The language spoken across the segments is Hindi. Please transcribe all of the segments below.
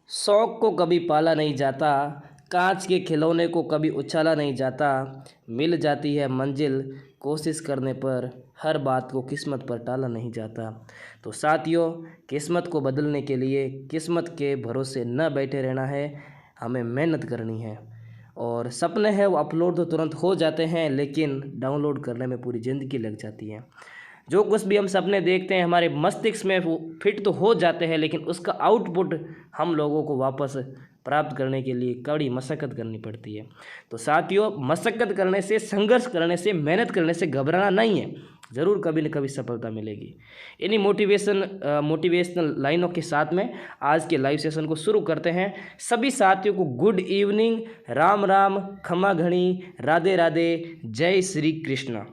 शौक को कभी पाला नहीं जाता, कांच के खिलौने को कभी उछाला नहीं जाता। मिल जाती है मंजिल कोशिश करने पर, हर बात को किस्मत पर टाला नहीं जाता। तो साथियों, किस्मत को बदलने के लिए किस्मत के भरोसे न बैठे रहना है, हमें मेहनत करनी है। और सपने हैं वो अपलोड तो तुरंत हो जाते हैं, लेकिन डाउनलोड करने में पूरी ज़िंदगी लग जाती है। जो कुछ भी हम सपने देखते हैं हमारे मस्तिष्क में वो फिट तो हो जाते हैं, लेकिन उसका आउटपुट हम लोगों को वापस प्राप्त करने के लिए कड़ी मशक्क़त करनी पड़ती है। तो साथियों, मशक्क़त करने से, संघर्ष करने से, मेहनत करने से घबराना नहीं है, ज़रूर कभी न कभी सफलता मिलेगी। इन्हीं मोटिवेशनल लाइनों के साथ में आज के लाइव सेशन को शुरू करते हैं। सभी साथियों को गुड इवनिंग, राम राम, खमा घणी, राधे राधे, जय श्री कृष्ण।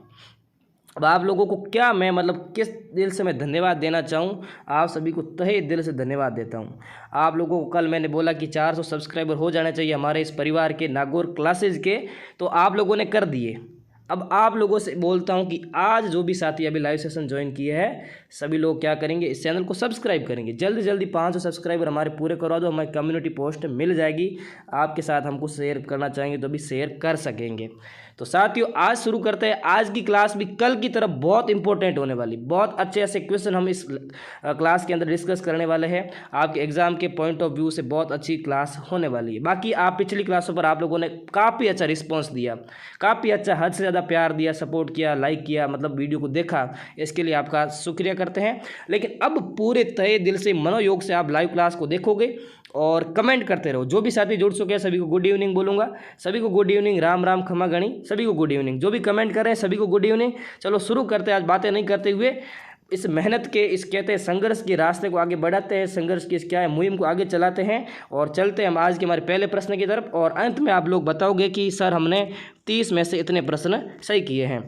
अब आप लोगों को क्या मैं किस दिल से मैं धन्यवाद देना चाहूँ, आप सभी को तहे दिल से धन्यवाद देता हूँ। आप लोगों को कल मैंने बोला कि 400 सब्सक्राइबर हो जाने चाहिए हमारे इस परिवार के, नागौर क्लासेज के, तो आप लोगों ने कर दिए। अब आप लोगों से बोलता हूं कि आज जो भी साथी अभी लाइव सेशन ज्वाइन किए हैं, सभी लोग क्या करेंगे, इस चैनल को सब्सक्राइब करेंगे। जल्दी जल्दी 500 सब्सक्राइबर हमारे पूरे करवा दो, हमारी कम्युनिटी पोस्ट मिल जाएगी। आपके साथ हमको शेयर करना चाहेंगे तो भी शेयर कर सकेंगे। तो साथियों, आज शुरू करते हैं। आज की क्लास भी कल की तरफ बहुत इंपॉर्टेंट होने वाली, बहुत अच्छे ऐसे क्वेश्चन हम इस क्लास के अंदर डिस्कस करने वाले हैं। आपके एग्जाम के पॉइंट ऑफ व्यू से बहुत अच्छी क्लास होने वाली है। बाकी आप पिछली क्लासों पर आप लोगों ने काफ़ी अच्छा रिस्पॉन्स दिया, काफ़ी अच्छा, हद से ज़्यादा प्यार दिया, सपोर्ट किया, लाइक किया, वीडियो को देखा, इसके लिए आपका शुक्रिया करते हैं। लेकिन अब पूरे तहे दिल से, मनोयोग से आप लाइव क्लास को देखोगे और कमेंट करते रहो। जो भी साथी जुड़ चुके हैं सभी को गुड इवनिंग बोलूँगा, सभी को गुड इवनिंग, राम राम, खमा गणी, सभी को गुड इवनिंग। जो भी कमेंट कर रहे हैं सभी को गुड इवनिंग। चलो शुरू करते हैं, आज बातें नहीं करते हुए इस मेहनत के, इस कहते हैं संघर्ष के रास्ते को आगे बढ़ाते हैं, संघर्ष की इस क्या है मुहिम को आगे चलाते हैं और चलते हैं हम आज के हमारे पहले प्रश्न की तरफ। और अंत में आप लोग बताओगे कि सर हमने 30 में से इतने प्रश्न सही किए हैं।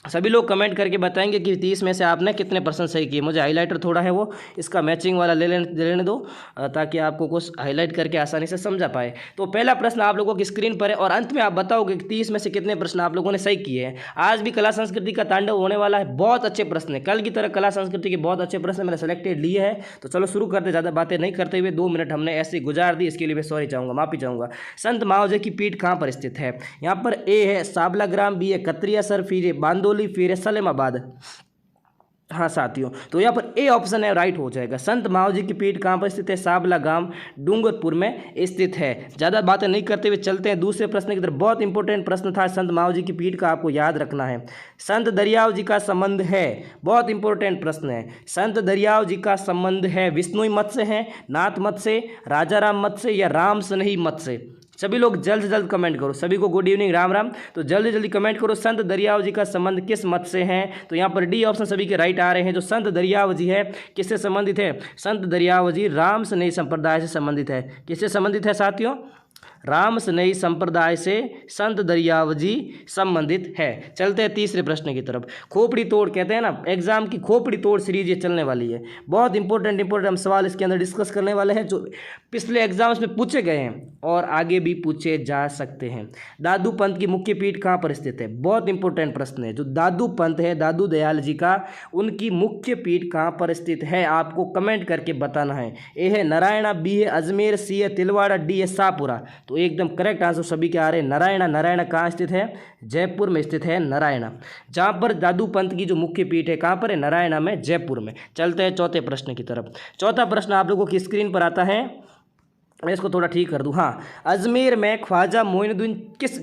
सभी लोग कमेंट करके बताएंगे कि 30 में से आपने कितने परसेंट सही किए। मुझे हाईलाइटर थोड़ा है वो इसका मैचिंग वाला ले लेने दो, ताकि आपको कुछ हाईलाइट करके आसानी से समझा पाए। तो पहला प्रश्न आप लोगों की स्क्रीन पर है और अंत में आप बताओगे कि 30 में से कितने प्रश्न आप लोगों ने सही किए हैं। आज भी कला संस्कृति का तांडव होने वाला है, बहुत अच्छे प्रश्न है। कल की तरह कला संस्कृति के बहुत अच्छे प्रश्न मैंने सेलेक्टेड लिए हैं। तो चलो शुरू करते, ज़्यादा बातें नहीं करते हुए। 2 मिनट हमने ऐसे गुजार दी, इसके लिए मैं सॉरी चाहूँगा, माफ़ी चाहूँगा। संत माओजे की पीठ कहाँ पर स्थित है? यहाँ पर ए है साबला ग्राम, बी है कतरिया सर, फिर है बांदोली, फिर है सलेमाबाद। हाँ साथियों, तो यहाँ पर ए ऑप्शन है, राइट हो जाएगा। संत माओजी की पीठ कहाँ पर स्थित है? साबला गांव, डूंगरपुर में स्थित है। ज़्यादा बातें नहीं करते हुए चलते हैं दूसरे प्रश्न की तरफ। बहुत इंपॉर्टेंट प्रश्न था, संत माओजी की पीठ का आपको याद रखना है। संत दरियाव जी का संबंध है, बहुत इंपॉर्टेंट प्रश्न है। संत दरियाव जी का संबंध है विष्णुई मत से है, नाथ मत से, राजा राम मत से या राम स्नेही मत से? सभी लोग जल्द से जल्द कमेंट करो। सभी को गुड इवनिंग, राम राम। तो जल्दी जल्दी कमेंट करो, संत दरियाव जी का संबंध किस मत से है? तो यहाँ पर डी ऑप्शन सभी के राइट आ रहे हैं। जो संत दरियाव जी है किससे संबंधित है? संत दरियाव जी राम स्नेही संप्रदाय से संबंधित है। किससे संबंधित है साथियों? राम स्नेही संप्रदाय से संत दरियाव जी संबंधित है। चलते हैं तीसरे प्रश्न की तरफ। खोपड़ी तोड़ कहते हैं ना, एग्जाम की खोपड़ी तोड़ सीरीज ये चलने वाली है। बहुत इंपॉर्टेंट हम सवाल इसके अंदर डिस्कस करने वाले हैं, जो पिछले एग्जाम्स में पूछे गए हैं और आगे भी पूछे जा सकते हैं। दादू पंथ की मुख्य पीठ कहाँ पर स्थित है? बहुत इंपॉर्टेंट प्रश्न है। जो दादू पंथ है, दादू दयाल जी का, उनकी मुख्य पीठ कहाँ पर स्थित है? आपको कमेंट करके बताना है। ए है नारायणा, बी है अजमेर, सी है तिलवाड़ा, डी है शाहपुरा। तो एकदम करेक्ट आंसर सभी के आ रहे हैं नारायणा। नारायणा कहाँ स्थित है? जयपुर में स्थित है नारायणा। जहाँ पर दादू पंथ की जो मुख्य पीठ है कहाँ पर है? नारायणा में, जयपुर में। चलते हैं चौथे प्रश्न की तरफ। चौथा प्रश्न आप लोगों की स्क्रीन पर आता है, मैं इसको थोड़ा ठीक कर दूं। हाँ, अजमेर में ख्वाजा मोइनुद्दीन किस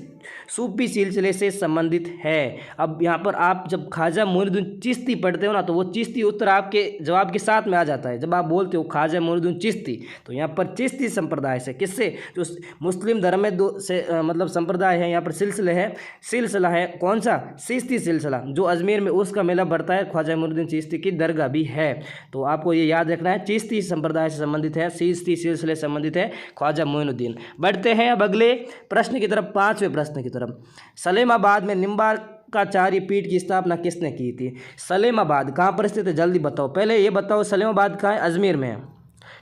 सूफी सिलसिले से संबंधित है? अब यहाँ पर आप जब ख्वाजा मोइनुद्दीन चिश्ती पढ़ते हो ना, तो वो चिश्ती उत्तर आपके जवाब के साथ में आ जाता है। जब आप बोलते हो ख्वाजा मोइनुद्दीन चिश्ती, तो यहाँ पर चिश्ती संप्रदाय से, किससे? जो मुस्लिम धर्म में दो से संप्रदाय है, यहाँ पर सिलसिला है कौन सा? चिश्ती सिलसिला, जो अजमेर में उसका मेला बढ़ता है। ख्वाजा मोइनुद्दीन चिश्ती की दरगाह भी है। तो आपको ये याद रखना है, चिश्ती संप्रदाय से संबंधित है, चिश्ती सिलसिले से संबंधित है ख्वाजा मोइनुद्दीन। बढ़ते हैं अब अगले प्रश्न की तरफ, 5वें प्रश्न की तरफ। सलेमाबाद में निम्बार्काचार्य पीठ की स्थापना किसने की थी? सलेमाबाद कहाँ पर स्थित है? जल्दी बताओ। पहले ये बताओ सलेमाबाद कहाँ है? अजमेर में है।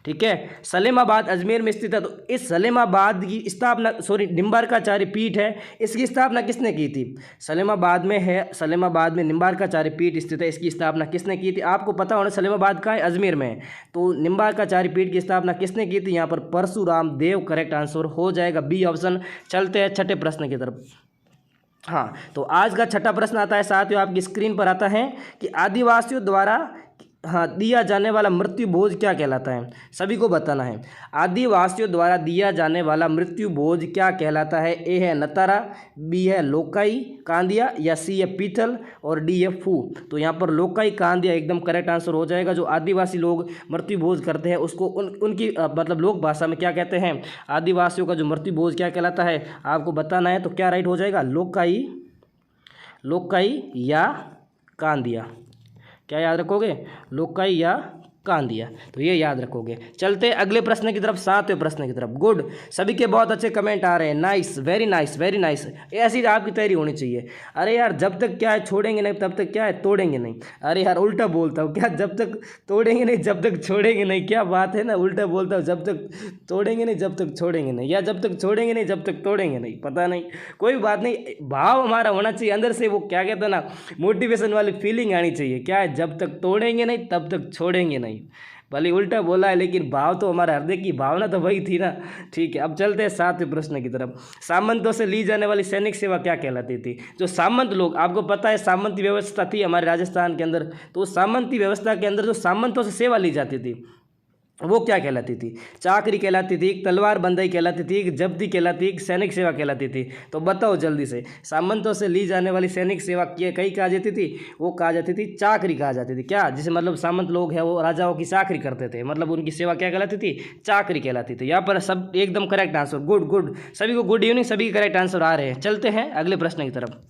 ठीक है। सलेमाबाद अजमेर में स्थित है, तो इस सलेमाबाद की स्थापना, सॉरी, निम्बार्काचार्य पीठ है, इसकी स्थापना किसने की थी? सलेमाबाद में है, सलेमाबाद में निम्बार्काचार्य पीठ स्थित है, इसकी स्थापना किसने की थी? आपको पता होना सलेमाबाद का है, अजमेर में है, तो निम्बार्काचार्य पीठ की स्थापना किसने की थी? यहाँ पर परशुराम देव करेक्ट आंसर हो जाएगा, बी ऑप्शन। चलते हैं छठे प्रश्न की तरफ। हाँ, तो आज का छठा प्रश्न आता है साथियों, आपकी स्क्रीन पर आता है कि आदिवासियों द्वारा दिया जाने वाला मृत्यु भोज क्या कहलाता है? सभी को बताना है। आदिवासियों द्वारा दिया जाने वाला मृत्यु भोज क्या कहलाता है? ए है नतारा, बी है लोकाई कांदिया, या सी है पीतल, और डी है फू। तो यहाँ पर लोकाई कांदिया एकदम करेक्ट आंसर हो जाएगा। जो आदिवासी लोग मृत्यु भोज करते हैं उसको उनकी मतलब लोक भाषा में क्या कहते हैं? आदिवासियों का जो मृत्यु भोज क्या कहलाता है आपको बताना है। तो क्या राइट हो जाएगा? लोकाई, लोकाई या कांदिया। क्या याद रखोगे? लोकाई या कांदिया, तो ये याद रखोगे। चलते अगले प्रश्न की तरफ, सातवें प्रश्न की तरफ। गुड, सभी के बहुत अच्छे कमेंट आ रहे हैं, nice, very nice, very nice. ऐसी आपकी तैयारी होनी चाहिए। अरे यार जब तक क्या है छोड़ेंगे नहीं तब तक क्या है तोड़ेंगे नहीं। अरे यार उल्टा बोलता हूँ क्या? जब तक तोड़ेंगे नहीं जब तक छोड़ेंगे नहीं, क्या बात है ना, उल्टा बोलता हूँ। जब तक तोड़ेंगे नहीं जब तक छोड़ेंगे नहीं, या जब तक छोड़ेंगे नहीं जब तक तोड़ेंगे नहीं, पता नहीं, कोई बात नहीं। भाव हमारा होना चाहिए अंदर से, वो क्या कहते हैं ना, मोटिवेशन वाली फीलिंग आनी चाहिए। क्या है? जब तक तोड़ेंगे नहीं तब तक छोड़ेंगे नहीं। भले उल्टा बोला है लेकिन भाव तो हमारा हृदय की भावना तो वही थी ना। ठीक है, अब चलते हैं सातवें प्रश्न की तरफ। सामंतों से ली जाने वाली सैनिक सेवा क्या कहलाती थी? जो सामंत लोग, आपको पता है सामंती व्यवस्था थी हमारे राजस्थान के अंदर, तो सामंती व्यवस्था के अंदर जो सामंतों से सेवा ली जाती थी वो क्या कहलाती थी? चाकरी कहलाती थी, एक तलवार बंदाई कहलाती थी, एक जब्ती कहलाती, एक सैनिक सेवा कहलाती थी। तो बताओ जल्दी से, सामंतों से ली जाने वाली सैनिक सेवा कई कहा जाती थी? वो कहा जाती थी चाकरी कहा जाती थी। क्या? जिसे मतलब सामंत लोग हैं वो राजाओं की चाकरी करते थे, मतलब उनकी सेवा क्या कहलाती थी? चाकरी कहलाती थी। यहाँ पर सब एकदम करेक्ट आंसर, गुड गुड, सभी को गुड इवनिंग, सभी करेक्ट आंसर आ रहे हैं। चलते हैं अगले प्रश्न की तरफ।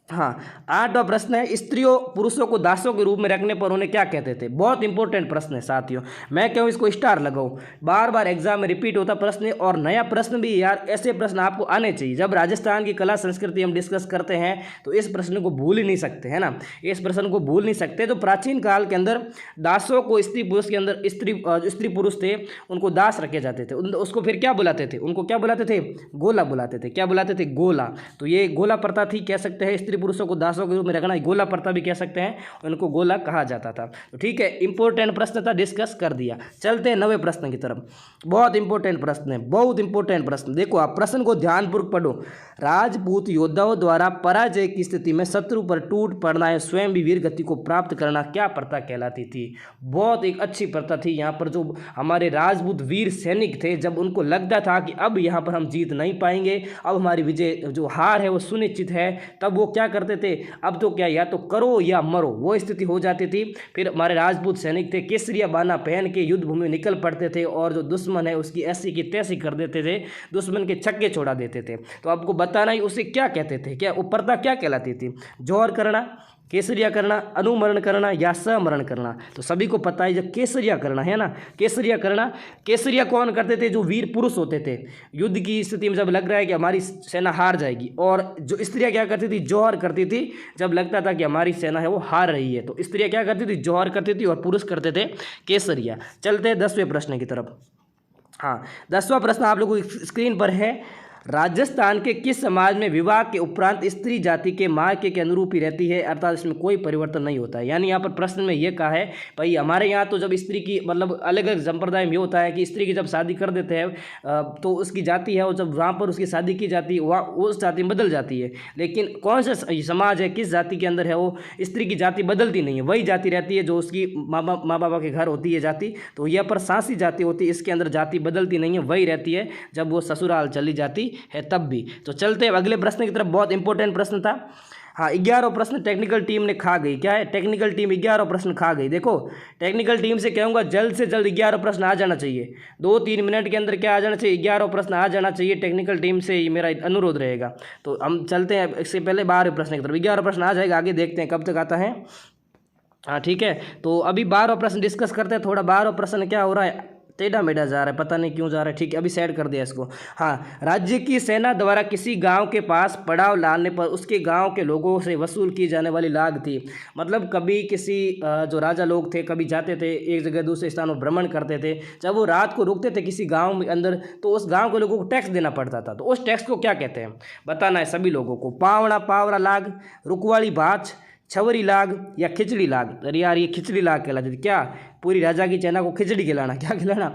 हाँ, आठवां प्रश्न है, स्त्रियों पुरुषों को दासों के रूप में रखने पर उन्हें क्या कहते थे? बहुत इंपॉर्टेंट प्रश्न है साथियों, मैं कहूँ इसको स्टार लगाओ, बार बार एग्जाम में रिपीट होता प्रश्न है, और नया प्रश्न भी यार, ऐसे प्रश्न आपको आने चाहिए। जब राजस्थान की कला संस्कृति हम डिस्कस करते हैं तो इस प्रश्न को भूल ही नहीं सकते, है ना, इस प्रश्न को भूल नहीं सकते। तो प्राचीन काल के अंदर दासों को, स्त्री पुरुष के अंदर स्त्री पुरुष थे उनको दास रखे जाते थे, उसको फिर क्या बुलाते थे? उनको क्या बुलाते थे? गोला बुलाते थे। क्या बुलाते थे? गोला। तो ये गोला प्रथा थी, कह सकते हैं स्त्री पुरुषों को दासों के रूप में रखना, गोला प्रथा भी कह सकते हैं, उनको गोला कहा जाता था। तो ठीक है, इंपॉर्टेंट प्रश्न था, डिस्कस कर दिया। चलते हैं 9वें प्रश्न की तरफ। बहुत इंपॉर्टेंट प्रश्न है, बहुत इंपॉर्टेंट प्रश्न। देखो आप प्रश्न को ध्यानपूर्वक पढ़ो। राजपूत योद्धाओं द्वारा पराजय की स्थिति में शत्रु पर टूट पड़ना है, स्वयं भी वीर गति को प्राप्त करना, क्या प्रथा कहलाती थी? बहुत एक अच्छी प्रथा थी। यहाँ पर जो हमारे राजपूत वीर सैनिक थे, जब उनको लगता था कि अब यहाँ पर हम जीत नहीं पाएंगे, अब हमारी विजय, जो हार है वो सुनिश्चित है, तब वो क्या करते थे? अब तो क्या, या तो करो या मरो, वो स्थिति हो जाती थी। फिर हमारे राजपूत सैनिक थे, केसरिया बाना पहन के युद्ध भूमि में निकल पड़ते थे, और जो दुश्मन है उसकी ऐसी की तैसी कर देते थे, दुश्मन के छक्के छोड़ा देते थे। तो आपको बताना ही उसे क्या कहते थे, क्या वो प्रथा क्या कहलाती थी? जौहर करना, केसरिया करना, अनुमरण करना, या समरण करना। तो सभी को पता है जब केसरिया करना है ना, केसरिया करना। केसरिया कौन करते थे? जो वीर पुरुष होते थे, युद्ध की स्थिति में जब लग रहा है कि हमारी सेना हार जाएगी। और जो स्त्रियां क्या करती थी? जौहर करती थी, जब लगता था कि हमारी सेना है वो हार रही है, तो स्त्रियां क्या करती थी? जौहर करती थी, और पुरुष करते थे केसरिया। चलते हैं 10वें प्रश्न की तरफ। हाँ, 10वां प्रश्न आप लोगों की स्क्रीन पर है। राजस्थान के किस समाज में विवाह के उपरांत स्त्री जाति के मार्ग के अनुरूप ही रहती है, अर्थात इसमें कोई परिवर्तन नहीं होता है? यानी यहाँ पर प्रश्न में ये कहा है भाई, हमारे यहाँ तो जब स्त्री की मतलब अलग अलग संप्रदाय में ये होता है कि स्त्री की जब शादी कर देते हैं तो उसकी जाति है, और जब वहाँ पर उसकी शादी की जाती है वहाँ उस जाति में बदल जाती है। लेकिन कौन सा समाज है, किस जाति के अंदर है, वो स्त्री की जाति बदलती नहीं है, वही जाति रहती है जो उसकी माँ बाबा के घर होती है जाति। तो यह पर सासी जाति होती है, इसके अंदर जाति बदलती नहीं है, वही रहती है जब वो ससुराल चली जाती है तब भी। तो चलते हैं अगले प्रश्न की तरफ। बहुत इंपॉर्टेंट प्रश्न था। हाँ, 11वां प्रश्न टेक्निकल टीम ने खा गई। क्या है? टेक्निकल टीम 11वां प्रश्न खा गई। देखो टेक्निकल टीम से कहूँगा जल्द से जल्द 11वां प्रश्न आ जाना चाहिए, 2-3 मिनट के अंदर क्या आ जाना चाहिए? 11वां प्रश्न आ जाना चाहिए। टेक्निकल टीम से मेरा अनुरोध रहेगा। तो हम चलते हैं इससे पहले 12वें प्रश्न की तरफ। 11वां प्रश्न आ जाएगा, आगे देखते हैं कब तक आता है। हाँ ठीक है, तो अभी 12वां प्रश्न डिस्कस करते हैं थोड़ा। 12वां प्रश्न क्या हो रहा है? टेढ़ा मेढ़ा जा रहा है, पता नहीं क्यों जा रहा है। ठीक है, अभी सेट कर दिया इसको। हाँ, राज्य की सेना द्वारा किसी गांव के पास पड़ाव डालने पर उसके गांव के लोगों से वसूल की जाने वाली लाग थी। मतलब कभी किसी जो राजा लोग थे, कभी जाते थे एक जगह दूसरे स्थान पर भ्रमण करते थे, जब वो रात को रुकते थे किसी गाँव में अंदर, तो उस गाँव के लोगों को टैक्स देना पड़ता था। तो उस टैक्स को क्या कहते हैं बताना है सभी लोगों को। पावड़ा पावरा लाग, रुकवाली भाच, छवरी लाग या खिचड़ी लाग। अरे यार, ये खिचड़ी लाग कहलाती थी। क्या पूरी राजा की सेना को खिचड़ी खिलाना? क्या खिलाना?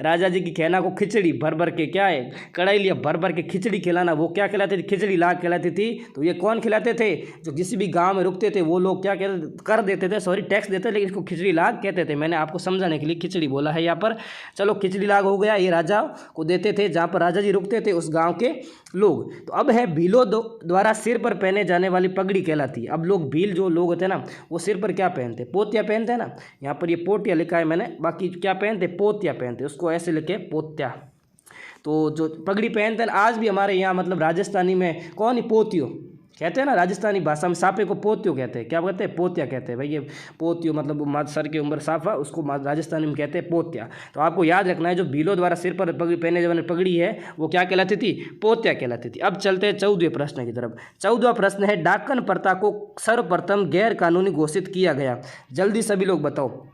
राजा जी की सेना को खिचड़ी भर भर के, क्या है, कढ़ाई लिया भर भर के खिचड़ी खिलाना, वो क्या खिलाती थी? खिचड़ी लाग कहलाती थी। तो ये कौन खिलाते थे? जो किसी भी गांव में रुकते थे वो लोग क्या कहते, कर देते थे, सॉरी टैक्स देते थे, लेकिन इसको खिचड़ी लाग कहते थे। मैंने आपको समझाने के लिए खिचड़ी बोला है यहाँ पर। चलो, खिचड़ी लाग हो गया। ये राजा को देते थे जहाँ पर राजा जी रुकते थे, उस गाँव के लोग। तो अब है भीलों द्वारा सिर पर पहने जाने वाली पगड़ी कहलाती है। अब लोग भील जो लोग होते हैं ना, वो सिर पर क्या पहनते? पोतिया पहनते हैं ना। यहाँ पर ये पोटिया लिखा है मैंने, बाकी क्या पहनते? पोतिया पहनते, उसको ऐसे लिखे पोत्या। तो जो पगड़ी पहनते हैं आज भी हमारे यहाँ, मतलब राजस्थानी में कौन ही पोतियो कहते हैं ना, राजस्थानी भाषा में साफे को पोतियो कहते हैं। क्या कहते हैं? पोतिया कहते हैं भाई। ये पोतियो मतलब सर के ऊपर साफा, उसको राजस्थानी में कहते हैं पोतिया। तो आपको याद रखना है, जो भीलों द्वारा सिर पर पगड़ी पहने जाने पगड़ी है वो क्या कहलाती थी? पोतिया कहलाती थी। अब चलते हैं 14वें प्रश्न की तरफ। 14वां प्रश्न है, डाकन प्रथा को सर्वप्रथम गैर कानूनी घोषित किया गया। जल्दी सभी लोग बताओ,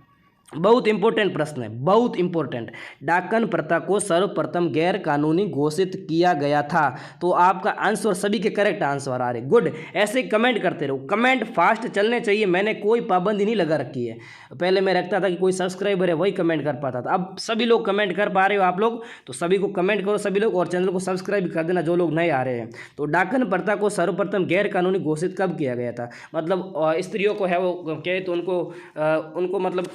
बहुत इंपॉर्टेंट प्रश्न है, बहुत इंपॉर्टेंट। डाकन प्रथा को सर्वप्रथम गैर कानूनी घोषित किया गया था। तो आपका आंसर, सभी के करेक्ट आंसर आ रहे, गुड। ऐसे कमेंट करते रहो, कमेंट फास्ट चलने चाहिए। मैंने कोई पाबंदी नहीं लगा रखी है। पहले मैं रखता था कि कोई सब्सक्राइबर है वही कमेंट कर पाता था, अब सभी लोग कमेंट कर पा रहे हो आप लोग, तो सभी को कमेंट करो सभी लोग, और चैनल को सब्सक्राइब कर देना जो लोग नए आ रहे हैं। तो डाकन प्रथा को सर्वप्रथम गैर कानूनी घोषित कब किया गया था? मतलब स्त्रियों को है वो कहे तो उनको मतलब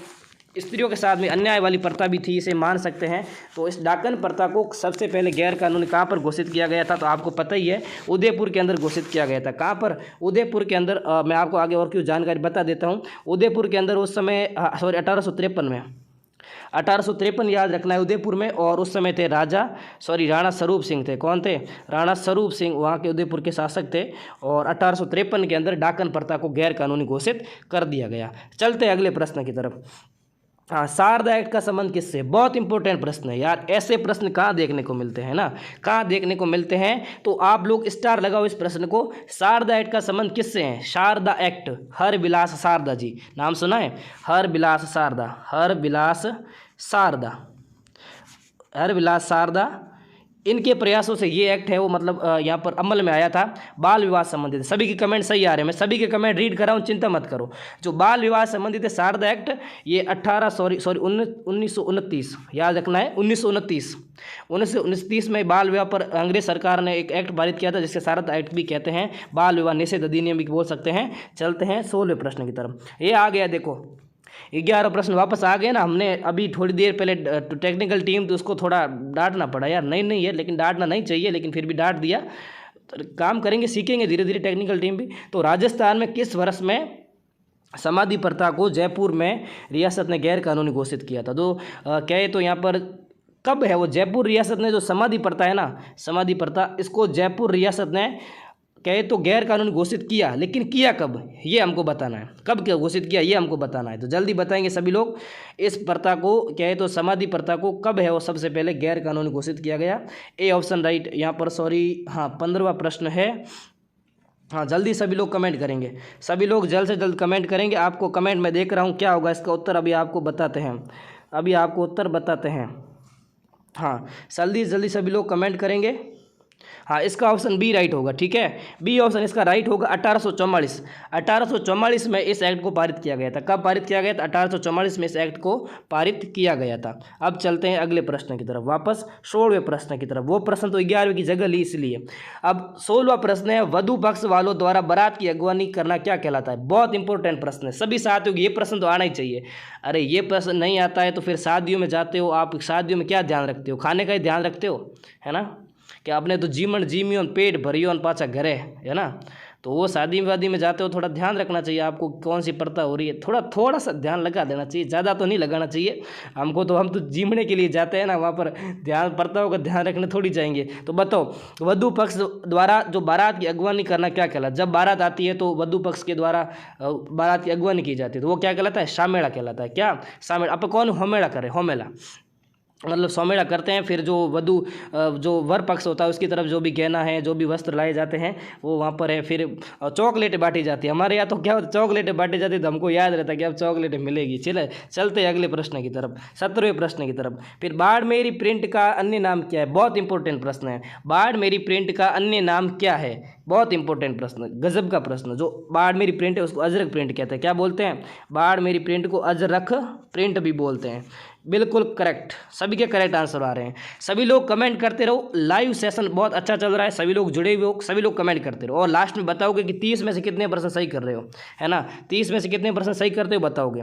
स्त्रियों के साथ में अन्याय वाली प्रथा भी थी, इसे मान सकते हैं। तो इस डाकन प्रथा को सबसे पहले गैर कानूनी कहाँ पर घोषित किया गया था? तो आपको पता ही है, उदयपुर के अंदर घोषित किया गया था। कहाँ पर? उदयपुर के अंदर। मैं आपको आगे और क्यों जानकारी बता देता हूँ। उदयपुर के अंदर उस समय, सॉरी 1853 में, 1853 याद रखना है, उदयपुर में। और उस समय थे राणा स्वरूप सिंह थे। कौन थे? राणा स्वरूप सिंह वहाँ के उदयपुर के शासक थे। और 1853 के अंदर डाकन प्रथा को गैर कानूनी घोषित कर दिया गया। चलते हैं अगले प्रश्न की तरफ। हाँ, शारदा एक्ट का संबंध किससे? बहुत इंपॉर्टेंट प्रश्न है यार। ऐसे प्रश्न कहाँ देखने को मिलते हैं ना, कहाँ देखने को मिलते हैं? तो आप लोग स्टार लगाओ इस प्रश्न को। शारदा एक्ट का संबंध किससे है? शारदा एक्ट, हरविलास शारदा जी, नाम सुना है? हरविलास शारदा, हरविलास शारदा, हरविलास शारदा, इनके प्रयासों से ये एक्ट है वो मतलब यहाँ पर अमल में आया था। बाल विवाह संबंधित, सभी के कमेंट सही आ रहे हैं, मैं सभी के कमेंट रीड कर रहा हूँ, चिंता मत करो। जो बाल विवाह संबंधित है शारदा एक्ट, ये 1929 याद रखना है, 1929 में बाल विवाह पर अंग्रेज सरकार ने एक एक्ट पारित किया था, जिसके शारदा एक्ट भी कहते हैं, बाल विवाह निषेध अधिनियम भी बोल सकते हैं। चलते हैं 16वें प्रश्न की तरफ। ये आ गया, देखो 11 प्रश्न वापस आ गए ना। हमने अभी थोड़ी देर पहले टेक्निकल टीम, तो उसको थोड़ा डांटना पड़ा यार, नहीं है, लेकिन डांटना नहीं चाहिए, लेकिन फिर भी डांट दिया। तो काम करेंगे, सीखेंगे धीरे धीरे टेक्निकल टीम भी। तो राजस्थान में किस वर्ष में समाधि प्रथा को जयपुर में रियासत ने गैर कानूनी घोषित किया था? तो कहे तो यहाँ पर कब है वो, जयपुर रियासत ने जो समाधि प्रथा है ना, समाधि प्रथा, इसको जयपुर रियासत ने कहे तो गैर कानूनी घोषित किया, लेकिन किया कब ये हमको बताना है। कब क्या घोषित किया ये हमको बताना है, तो जल्दी बताएंगे सभी लोग। इस प्रथा को कहे तो समाधि प्रथा को कब है वो सबसे पहले गैर कानूनी घोषित किया गया? ए ऑप्शन राइट यहाँ पर, सॉरी। हाँ, 15वां प्रश्न है। हाँ, जल्दी सभी लोग कमेंट करेंगे, सभी लोग जल्द से जल्द कमेंट करेंगे। आपको कमेंट मैं देख रहा हूँ, क्या होगा इसका उत्तर अभी आपको बताते हैं, अभी आपको उत्तर बताते हैं। हाँ, जल्दी जल्दी सभी लोग कमेंट करेंगे। हाँ, इसका ऑप्शन बी राइट होगा, ठीक है, बी ऑप्शन इसका राइट होगा। 1844 में इस एक्ट को पारित किया गया था। कब पारित किया गया था? 1844 में इस एक्ट को पारित किया गया था। अब चलते हैं अगले प्रश्न की तरफ, वापस 16वें प्रश्न की तरफ। वो प्रश्न तो 11वें की जगह ली इसलिए। अब 16वां प्रश्न है, वधु पक्ष वालों द्वारा बारात की अगवानी करना क्या कहलाता है? बहुत इंपॉर्टेंट प्रश्न है, सभी साथियों को ये प्रश्न तो आना ही चाहिए। अरे ये प्रश्न नहीं आता है तो फिर शादियों में जाते हो आप, शादियों में क्या ध्यान रखते हो? खाने का ही ध्यान रखते हो, है ना, कि आपने तो जीवन जीमियों पेट भरियों पाचा घरे, है ना। तो वो शादी वादी में जाते हो, थोड़ा ध्यान रखना चाहिए आपको, कौन सी प्रथा हो रही है, थोड़ा सा ध्यान लगा देना चाहिए, ज़्यादा तो नहीं लगाना चाहिए हमको। तो हम तो जीमने के लिए जाते हैं ना, वहाँ पर ध्यान प्रथाओं का ध्यान रखने थोड़ी जाएंगे। तो बताओ, वधु पक्ष द्वारा जो बारात की अगवानी करना क्या कहलाता है? जब बारात आती है तो वधु पक्ष के द्वारा बारात की अगवानी की जाती है, तो वो क्या कहलाता है? शामेड़ा कहलाता है। क्या? शामेड़ा। अब कौन होमेड़ा करे? होमेला। मतलब सौमेड़ा करते हैं, फिर जो वधु जो वर पक्ष होता है उसकी तरफ जो भी गहना है, जो भी वस्त्र लाए जाते हैं वो वहाँ पर है। फिर चॉकलेटें बांटी जाती है। हमारे यहाँ तो क्या होता है, चॉकलेटें बांटी जाती है तो हमको याद रहता है कि अब चॉकलेटें मिलेगी। चलते हैं अगले प्रश्न की तरफ, 17वें प्रश्न की तरफ। फिर बाड़मेरी प्रिंट का अन्य नाम क्या है? बहुत इंपॉर्टेंट प्रश्न है। बाड़मेरी प्रिंट का अन्य नाम क्या है? बहुत इंपॉर्टेंट प्रश्न, गजब का प्रश्न। जो बाड़मेरी प्रिंट है उसको अजरक प्रिंट कहते हैं। क्या बोलते हैं? बाड़मेरी प्रिंट को अजरक प्रिंट भी बोलते हैं। बिल्कुल करेक्ट, सभी के करेक्ट आंसर आ रहे हैं। सभी लोग कमेंट करते रहो, लाइव सेशन बहुत अच्छा चल रहा है, सभी लोग जुड़े हुए हो, सभी लोग कमेंट करते रहो और लास्ट में बताओगे कि 30 में से कितने % सही कर रहे हो, है ना? 30 में से कितने % सही करते हो बताओगे।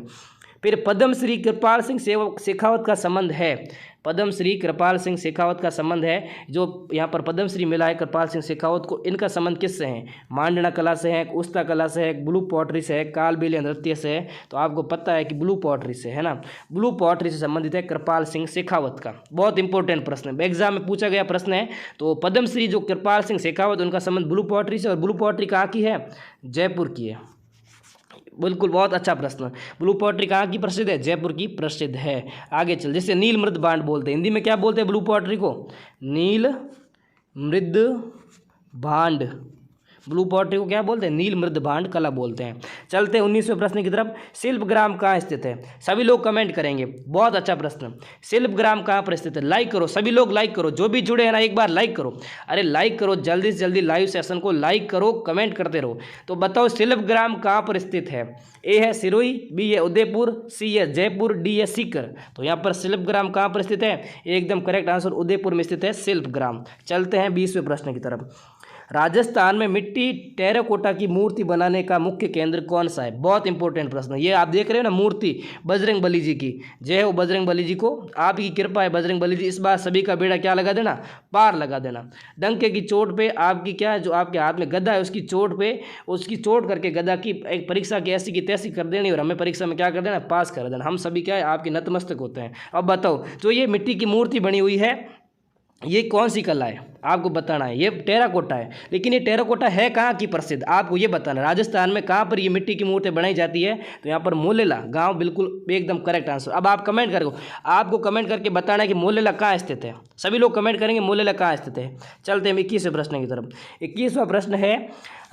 फिर पद्मश्री कृपाल सिंह शेखावत का संबंध है। पद्मश्री कृपाल सिंह शेखावत का संबंध है, जो यहाँ पर पद्मश्री मिला है कृपाल सिंह शेखावत को, इनका संबंध किससे है? मांडना कला से है, उस्ता कला से है, ब्लू पॉटरी से है, कालबेलिया नृत्य से है। तो आपको पता है कि ब्लू पॉटरी से है ना, ब्लू पॉटरी से संबंधित है कृपाल सिंह शेखावत का। बहुत इंपॉर्टेंट प्रश्न है, एग्जाम में पूछा गया प्रश्न है। तो पद्मश्री जो कृपाल सिंह शेखावत, उनका संबंध ब्लू पॉटरी से, और ब्लू पॉटरी कहाँ की है? जयपुर की है। बिल्कुल, बहुत अच्छा प्रश्न। ब्लू पॉटरी कहाँ की प्रसिद्ध है? जयपुर की प्रसिद्ध है। आगे चल, जैसे नील मृद बांड बोलते हैं, हिंदी में क्या बोलते हैं ब्लू पॉटरी को? नील मृद भांड। ब्लू पॉटरी को क्या बोलते हैं? नील मृद भांड कला बोलते हैं। चलते हैं 19वें प्रश्न की तरफ। शिल्पग्राम कहाँ स्थित है? सभी लोग कमेंट करेंगे, बहुत अच्छा प्रश्न। शिल्पग्राम कहाँ पर स्थित है? लाइक करो, सभी लोग लाइक करो, जो भी जुड़े हैं ना एक बार लाइक करो। अरे लाइक करो, जल्दी से जल्दी लाइव सेशन को लाइक करो, कमेंट करते रहो। तो बताओ शिल्पग्राम कहाँ पर स्थित है? ए है सिरोही, बी है उदयपुर, सी है जयपुर, डी है सीकर। तो यहाँ पर शिल्पग्राम कहाँ पर स्थित है? एकदम करेक्ट आंसर, उदयपुर में स्थित है शिल्पग्राम। चलते हैं 20वें प्रश्न की तरफ। राजस्थान में मिट्टी टेराकोटा की मूर्ति बनाने का मुख्य केंद्र कौन सा है? बहुत इंपॉर्टेंट प्रश्न। ये आप देख रहे हो ना, मूर्ति बजरंग बली जी की। जय हो बजरंग बली जी को, आपकी कृपा है बजरंग बली जी, इस बार सभी का बेड़ा क्या लगा देना? पार लगा देना। डंके की चोट पे आपकी क्या है, जो आपके हाथ में गदा है उसकी चोट पे, उसकी चोट करके गदा की एक परीक्षा की ऐसी की तैसी कर देनी और हमें परीक्षा में क्या कर देना? पास कर देना। हम सभी क्या है, आपके नतमस्तक होते हैं। अब बताओ, जो ये मिट्टी की मूर्ति बनी हुई है, ये कौन सी कला है? आपको बताना है। ये टेराकोटा है, लेकिन ये टेराकोटा है कहाँ की प्रसिद्ध? आपको ये बताना है। राजस्थान में कहाँ पर ये मिट्टी की मूर्ति बनाई जाती है? तो यहाँ पर मोलेला गांव, बिल्कुल एकदम करेक्ट आंसर। अब आप कमेंट करो, आपको कमेंट करके बताना है कि मोलेला कहाँ स्थित है। सभी लोग कमेंट करेंगे मोलेला कहाँ स्थित है। चलते हैं 21वें प्रश्न की तरफ। 21वां प्रश्न है,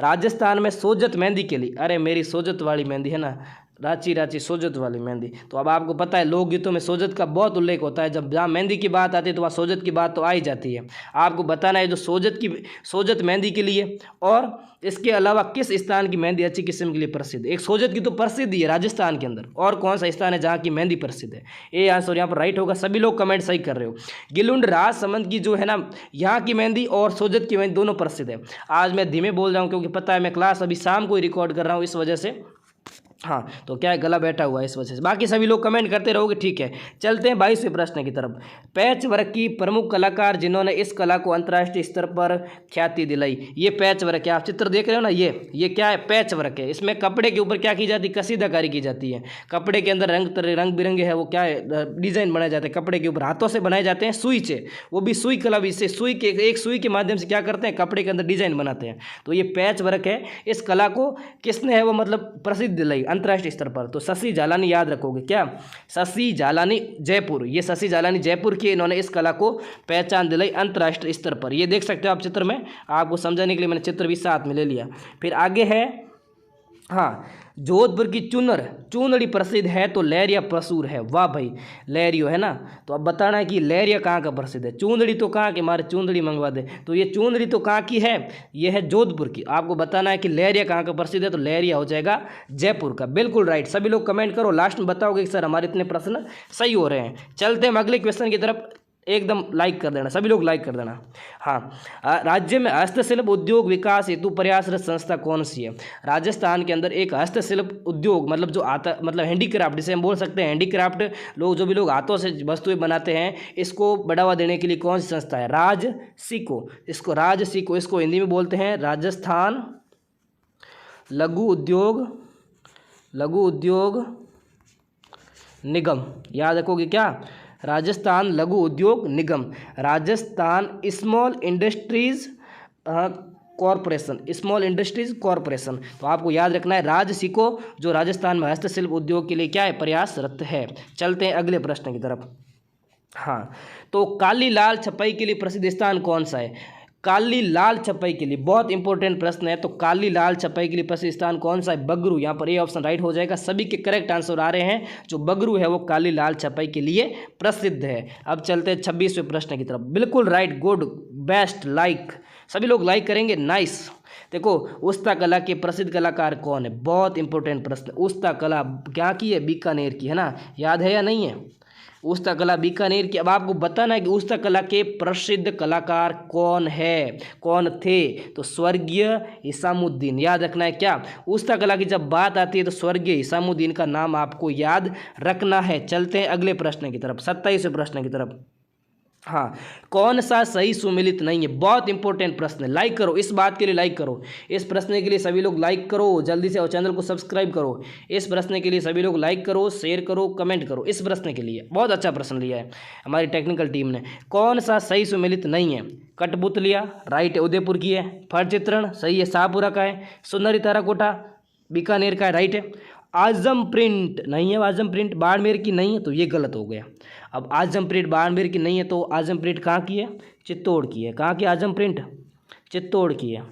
राजस्थान में सोजत मेहंदी के लिए, अरे मेरी सोजत वाली मेहंदी है ना, रांची रांची सोजत वाली मेहंदी। तो अब आपको पता है लोकगीतों में सोजत का बहुत उल्लेख होता है, जब जहाँ मेहंदी की बात आती है तो वहाँ सोजत की बात तो आ ही जाती है। आपको बताना है जो सोजत मेहंदी के लिए, और इसके अलावा किस स्थान की मेहंदी अच्छी किस्म के लिए प्रसिद्ध है? एक सोजत की तो प्रसिद्ध ही है राजस्थान के अंदर, और कौन सा स्थान है जहाँ की मेहंदी प्रसिद्ध है? ये आंसर यहाँ पर राइट होगा। सभी लोग कमेंट सही कर रहे हो। गिलुंड राजसमंद की जो है ना, यहाँ की मेहंदी और सोजत की मेहंदी दोनों प्रसिद्ध है। आज मैं धीमे बोल रहा हूँ क्योंकि पता है मैं क्लास अभी शाम को ही रिकॉर्ड कर रहा हूँ, इस वजह से। हाँ, तो क्या है, गला बैठा हुआ है इस वजह से। बाकी सभी लोग कमेंट करते रहोगे, ठीक है। चलते हैं 22वें प्रश्न की तरफ। पैच वर्क की प्रमुख कलाकार जिन्होंने इस कला को अंतर्राष्ट्रीय स्तर पर ख्याति दिलाई। ये पैच वर्क है, आप चित्र देख रहे हो ना, ये क्या है? पैच वर्क है। इसमें कपड़े के ऊपर क्या की जाती है? कसीदाकारी की जाती है। कपड़े के अंदर रंग बिरंगे है, वो क्या है, डिजाइन बनाए जाते हैं कपड़े के ऊपर, हाथों से बनाए जाते हैं, सुई से। वो भी सुई कला, भी इससे एक सुई के माध्यम से क्या करते हैं? कपड़े के अंदर डिजाइन बनाते हैं। तो ये पैच वर्क है। इस कला को किसने है वो मतलब प्रसिद्ध दिलाई अंतर्राष्ट्रीय स्तर पर? तो शशि जालानी, याद रखोगे क्या? शशि जालानी जयपुर, ये शशि जालानी जयपुर के, इन्होंने इस कला को पहचान दिलाई अंतर्राष्ट्रीय स्तर पर। ये देख सकते हो आप चित्र में, आपको समझाने के लिए मैंने चित्र भी साथ में ले लिया। फिर आगे है, हाँ, जोधपुर की चूनड़ी प्रसिद्ध है तो लहरिया प्रसूर है। वाह भाई, लहरियो है ना। तो अब बताना है कि लहरिया कहाँ का प्रसिद्ध है। चूनड़ी तो कहाँ के, हमारे चूनड़ी मंगवा दे। तो ये चूनड़ी तो कहाँ की है? ये है जोधपुर की। आपको बताना है कि लहरिया कहाँ का प्रसिद्ध है, तो लहरिया हो जाएगा जयपुर का। बिल्कुल राइट, सभी लोग कमेंट करो, लास्ट में बताओगे कि सर हमारे इतने प्रश्न सही हो रहे हैं। चलते हैं अगले क्वेश्चन की तरफ, एकदम लाइक कर देना, सभी लोग लाइक कर देना। हाँ, राज्य में हस्तशिल्प उद्योग विकास हेतु प्रयासरत संस्था कौन सी है? राजस्थान के अंदर एक हस्तशिल्प उद्योग, मतलब जो आता, मतलब हैंडीक्राफ्ट, जिसे हम बोल सकते हैं हैंडीक्राफ्ट, लोग जो भी लोग हाथों से वस्तुएं बनाते हैं, इसको बढ़ावा देने के लिए कौन सी संस्था है? राजसिको। इसको हिंदी में बोलते हैं राजस्थान लघु उद्योग निगम। याद रखोगे क्या? राजस्थान लघु उद्योग निगम, राजस्थान स्मॉल इंडस्ट्रीज कॉरपोरेशन। तो आपको याद रखना है राजसिको, जो राजस्थान में हस्तशिल्प उद्योग के लिए क्या है? प्रयासरत है। चलते हैं अगले प्रश्न की तरफ। हाँ, तो काली लाल छपाई के लिए प्रसिद्ध स्थान कौन सा है? काली लाल छपाई के लिए बहुत इंपॉर्टेंट प्रश्न है। तो काली लाल छपाई के लिए प्रसिद्ध स्थान कौन सा है? बगरू। यहाँ पर ए ऑप्शन राइट हो जाएगा। सभी के करेक्ट आंसर आ रहे हैं। जो बगरू है वो काली लाल छपाई के लिए प्रसिद्ध है। अब चलते हैं 26वें प्रश्न की तरफ। बिल्कुल राइट, गुड, बेस्ट, लाइक, सभी लोग लाइक करेंगे, नाइस। देखो, उस्ता कला के प्रसिद्ध कलाकार कौन है? बहुत इंपॉर्टेंट प्रश्न। उस्ता कला क्या की है? बीकानेर की है ना, याद है या नहीं है? उस्ता कला बीकानेर की। अब आपको बताना है कि उस्ता कला के प्रसिद्ध कलाकार कौन है, कौन थे? तो स्वर्गीय हिसामुद्दीन। याद रखना है क्या? उस्ता कला की जब बात आती है तो स्वर्गीय हिसामुद्दीन का नाम आपको याद रखना है। चलते हैं अगले प्रश्न की तरफ, 27वें प्रश्न की तरफ। हाँ, कौन सा सही सुमेलित नहीं है? बहुत इंपॉर्टेंट प्रश्न है। लाइक करो, इस बात के लिए लाइक करो। इस प्रश्न के लिए सभी लोग लाइक करो जल्दी से, और चैनल को सब्सक्राइब करो। इस प्रश्न के लिए सभी लोग लाइक करो, शेयर करो, कमेंट करो। इस प्रश्न के लिए बहुत अच्छा प्रश्न लिया है हमारी टेक्निकल टीम ने। कौन सा सही सुमेलित नहीं है? कठपुतलिया राइट है, उदयपुर की है। फर चित्रण सही है, शाहपुरा का है। सुनहरी तेराकोटा बीकानेर का है, राइट है। आजम प्रिंट नहीं है, आजम प्रिंट बाड़मेर की नहीं है, तो ये गलत हो गया। अब आजम प्रिंट बाड़मेर की नहीं है, तो आजम प्रिंट कहाँ की है? चित्तौड़ की है। कहाँ की आजम प्रिंट? चित्तौड़ की है।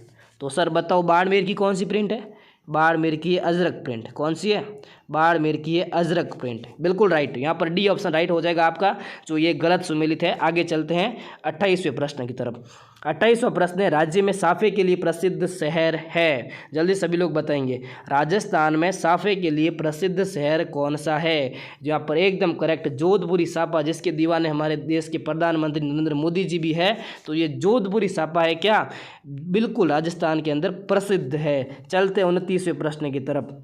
तो सर बताओ बाड़मेर की कौन सी प्रिंट है? बाड़मेर की है अजरक प्रिंट। कौन सी है? बाड़मेर की है अजरक प्रिंट। बिल्कुल राइट, यहाँ पर डी ऑप्शन राइट हो जाएगा आपका, जो ये गलत सुमेलित है। आगे चलते हैं 28वें प्रश्न की तरफ। 28वां प्रश्न है, राज्य में साफे के लिए प्रसिद्ध शहर है? जल्दी सभी लोग बताएंगे। राजस्थान में साफे के लिए प्रसिद्ध शहर कौन सा है? यहाँ पर एकदम करेक्ट, जोधपुरी साफा, जिसके दीवाने हमारे देश के प्रधानमंत्री नरेंद्र मोदी जी भी है। तो ये जोधपुरी साफा है क्या? बिल्कुल राजस्थान के अंदर प्रसिद्ध है। चलते हैं 29वें प्रश्न की तरफ।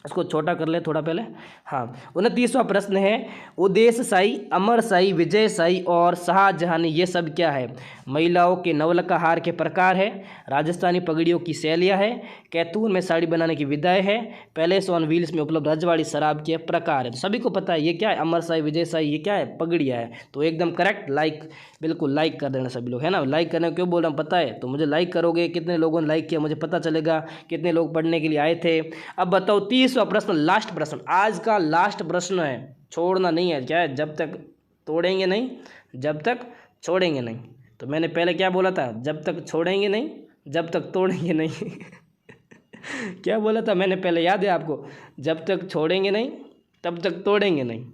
इसको छोटा कर ले थोड़ा पहले। हाँ, 29वां प्रश्न है, उदेशशाही, अमरशाही, विजयशाही और शाहजहानी ये सब क्या है? महिलाओं के नवलखा हार के प्रकार है, राजस्थानी पगड़ियों की शैलियाँ है, कैथून में साड़ी बनाने की विधाएं है, पैलेस ऑन व्हील्स में उपलब्ध रजवाड़ी शराब के प्रकार है। तो सभी को पता है ये क्या है? अमरशाही, विजयशाही, ये क्या है? पगड़ियाँ है। तो एकदम करेक्ट, लाइक, बिल्कुल लाइक कर देना सभी लोग, है ना। लाइक करने क्यों बोल रहा हूँ पता है? तो मुझे लाइक करोगे, कितने लोगों ने लाइक किया मुझे पता चलेगा, कितने लोग पढ़ने के लिए आए थे। अब बताओ 30वां प्रश्न, लास्ट प्रश्न, आज का लास्ट प्रश्न है, छोड़ना नहीं है। क्या है? जब तक तोड़ेंगे नहीं, जब तक छोड़ेंगे नहीं। तो मैंने पहले क्या बोला था? जब तक छोड़ेंगे नहीं, जब तक तोड़ेंगे नहीं। क्या बोला था मैंने पहले, याद है आपको? जब तक छोड़ेंगे नहीं, तब तक तोड़ेंगे नहीं।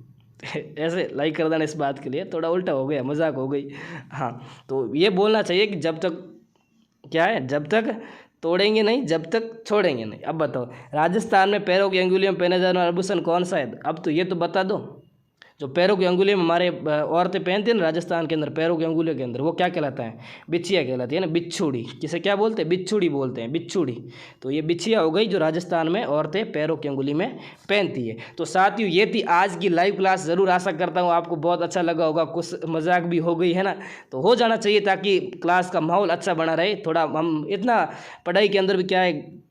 ऐसे लाइक कर देना। इस बात के लिए थोड़ा उल्टा हो गया, मजाक हो गई। हाँ, तो ये बोलना चाहिए कि जब तक क्या है? जब तक तोड़ेंगे नहीं, जब तक छोड़ेंगे नहीं। अब बताओ, राजस्थान में पैरों की अंगुलियों में पहने जाने वाला आभूषण कौन सा है? अब तो ये तो बता दो। जो पैरों की अंगुलियों में हमारे औरतें पहनती है ना राजस्थान के अंदर, पैरों की अंगुलियों के अंदर, वो क्या कहलाता है? बिछिया कहलाती है ना, बिच्छुड़ी। किसे क्या बोलते हैं? बिच्छुड़ी बोलते हैं, बिच्छुड़ी। तो ये बिछिया हो गई जो राजस्थान में औरतें पैरों की अंगुली में पहनती है। तो साथियों, ये थी आज की लाइव क्लास। ज़रूर आशा करता हूँ आपको बहुत अच्छा लगा होगा, कुछ मजाक भी हो गई है ना, तो हो जाना चाहिए ताकि क्लास का माहौल अच्छा बना रहे। थोड़ा हम इतना पढ़ाई के अंदर भी क्या है,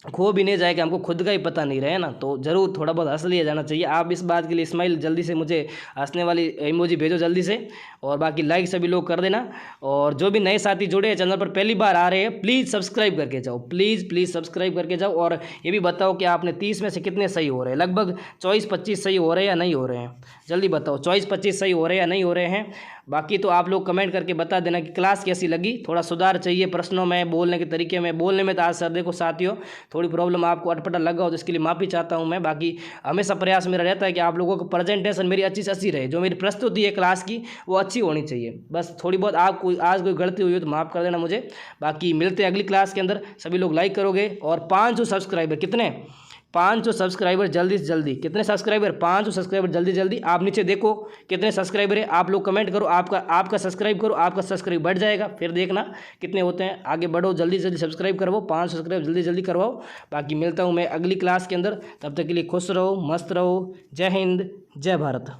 खो भी नहीं जाए कि हमको खुद का ही पता नहीं रहे ना, तो ज़रूर थोड़ा बहुत हंस लिया जाना चाहिए। आप इस बात के लिए स्माइल जल्दी से मुझे हंसने वाली इमोजी भेजो जल्दी से, और बाकी लाइक सभी लोग कर देना। और जो भी नए साथी जुड़े हैं चैनल पर पहली बार आ रहे हैं, प्लीज़ सब्सक्राइब करके जाओ, प्लीज़ सब्सक्राइब करके जाओ। और ये भी बताओ कि आपने 30 में से कितने सही हो रहे हैं? लगभग 24-25 सही हो रहे हैं या नहीं हो रहे हैं? जल्दी बताओ, 24-25 सही हो रहे हैं या नहीं हो रहे हैं? बाकी तो आप लोग कमेंट करके बता देना कि क्लास कैसी लगी। थोड़ा सुधार चाहिए प्रश्नों में, बोलने के तरीके में। बोलने में तो आज सर देखो साथियों थोड़ी प्रॉब्लम आपको अटपटा लगा हो, तो इसके लिए माफ़ी चाहता हूं मैं। बाकी हमेशा प्रयास मेरा रहता है कि आप लोगों को प्रेजेंटेशन मेरी अच्छी से अच्छी रहे, जो मेरी प्रस्तुति है क्लास की वो अच्छी होनी चाहिए। बस थोड़ी बहुत आपको आज कोई गलती हुई हो तो माफ़ कर देना मुझे। बाकी मिलते हैं अगली क्लास के अंदर। सभी लोग लाइक करोगे, और 500 सब्सक्राइबर, कितने? 500 सब्सक्राइबर जल्दी से जल्दी। कितने सब्सक्राइबर? 500 सब्सक्राइबर जल्दी जल्दी। आप नीचे देखो कितने सब्सक्राइबर है, आप लोग कमेंट करो। आपका सब्सक्राइब करो, आपका सब्सक्राइब बढ़ जाएगा, फिर देखना कितने होते हैं। आगे बढ़ो, जल्दी जल्दी सब्सक्राइब करवाओ, 500 सब्सक्राइब जल्दी जल्दी करवाओ। बाकी मिलता हूँ मैं अगली क्लास के अंदर, तब तक के लिए खुश रहो, मस्त रहो। जय हिंद, जय भारत।